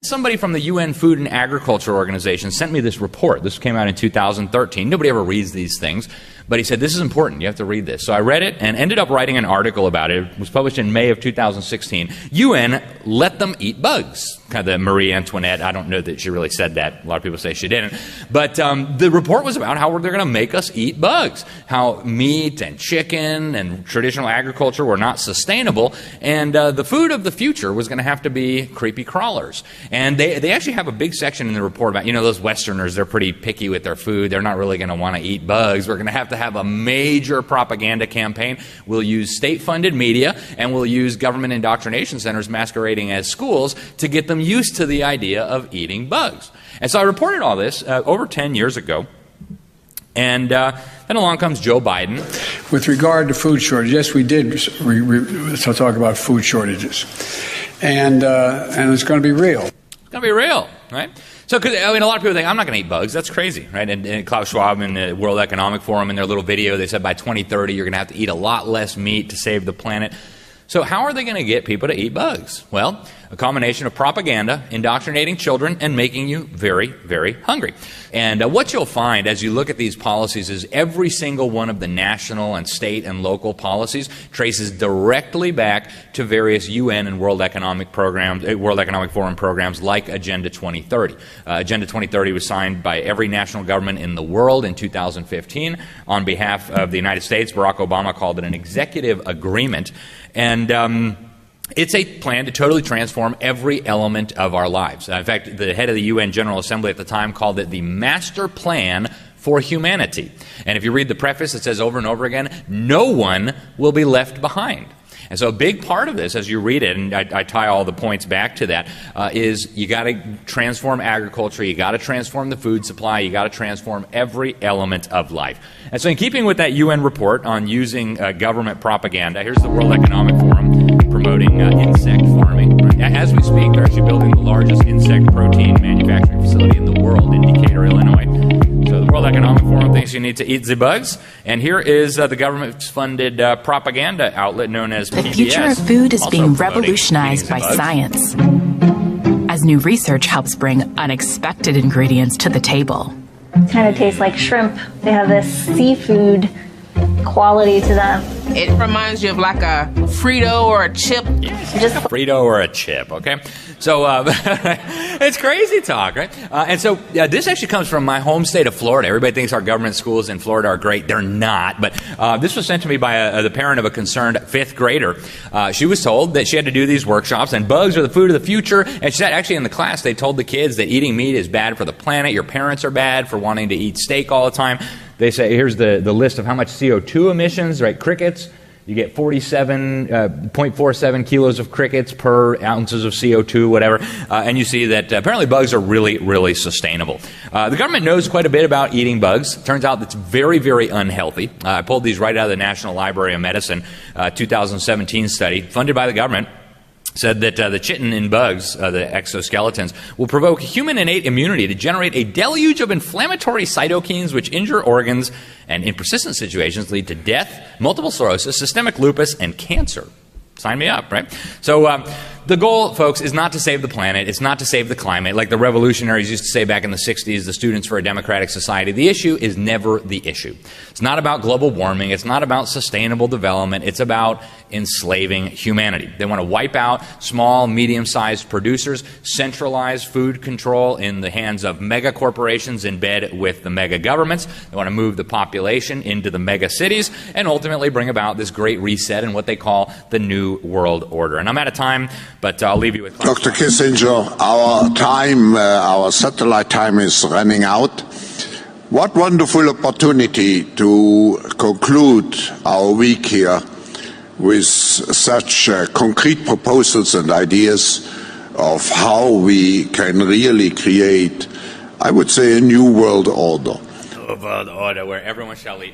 Somebody from the UN Food and Agriculture Organization sent me this report. This came out in 2013. Nobody ever reads these things. But he said, this is important. You have to read this. So I read it and ended up writing an article about it. It was published in May of 2016. UN, let them eat bugs. Kind of the Marie Antoinette. I don't know that she really said that. A lot of people say she didn't. But the report was about how they're going to make us eat bugs. How meat and chicken and traditional agriculture were not sustainable. And the food of the future was going to have to be creepy crawlers. And they actually have a big section in the report about, those Westerners, they're pretty picky with their food. They're not really going to want to eat bugs. We're going to have a major propaganda campaign. We'll use state-funded media, and we'll use government indoctrination centers masquerading as schools to get them used to the idea of eating bugs. And so I reported all this over 10 years ago. And then along comes Joe Biden. With regard to food shortages, yes, we did talk about food shortages. And it's going to be real. It's going to be real, right? So, a lot of people think, I'm not going to eat bugs. That's crazy, right? And Klaus Schwab and the World Economic Forum in their little video, they said by 2030, you're going to have to eat a lot less meat to save the planet. So how are they going to get people to eat bugs? Well, a combination of propaganda, indoctrinating children, and making you very, very hungry. And what you'll find as you look at these policies is every single one of the national and state and local policies traces directly back to various UN and World Economic Forum programs like Agenda 2030. Agenda 2030 was signed by every national government in the world in 2015. On behalf of the United States, Barack Obama called it an executive agreement. And it's a plan to totally transform every element of our lives. In fact, the head of the UN General Assembly at the time called it the master plan for humanity. And if you read the preface, it says over and over again, no one will be left behind. And so a big part of this, as you read it, and I tie all the points back to that, is you got to transform agriculture, you got to transform the food supply, you got to transform every element of life. And so in keeping with that UN report on using government propaganda, here's the World Economic Forum promoting insect farming. Right? As we speak, they're actually building the largest insect protein manufacturing facility in the world in Decatur, Illinois. So the World Economic Forum thinks you need to eat the bugs. And here is the government-funded propaganda outlet known as PBS. The future of food is being revolutionized by science, as new research helps bring unexpected ingredients to the table. Kind of tastes like shrimp. They have this seafood quality to them. It reminds you of like a Frito or a chip. Yes, just a Frito or a chip, okay? So it's crazy talk, right? And so this actually comes from my home state of Florida. Everybody thinks our government schools in Florida are great. They're not. But this was sent to me by the parent of a concerned fifth grader. She was told that she had to do these workshops, and bugs are the food of the future. And she said, actually in the class, they told the kids that eating meat is bad for the planet. Your parents are bad for wanting to eat steak all the time. They say, here's the list of how much CO2 emissions, right? Crickets. You get 47.47 kilos of crickets per ounces of CO2, whatever. And you see that apparently bugs are really, really sustainable. The government knows quite a bit about eating bugs. Turns out it's very, very unhealthy. I pulled these right out of the National Library of Medicine 2017 study funded by the government. Said that the chitin in bugs, the exoskeletons, will provoke human innate immunity to generate a deluge of inflammatory cytokines which injure organs and, in persistent situations, lead to death, multiple sclerosis, systemic lupus, and cancer. Sign me up, right? So the goal, folks, is not to save the planet. It's not to save the climate. Like the revolutionaries used to say back in the 60s, the Students for a Democratic Society, the issue is never the issue. It's not about global warming. It's not about sustainable development. It's about enslaving humanity. They want to wipe out small, medium-sized producers, centralize food control in the hands of mega corporations in bed with the mega governments. They want to move the population into the mega cities and ultimately bring about this great reset in what they call the New World Order. And I'm out of time, but I'll leave you with Klaus Dr. Kissinger, our satellite time is running out. What wonderful opportunity to conclude our week here with such concrete proposals and ideas of how we can really create, I would say, a new world order. A world order where everyone shall eat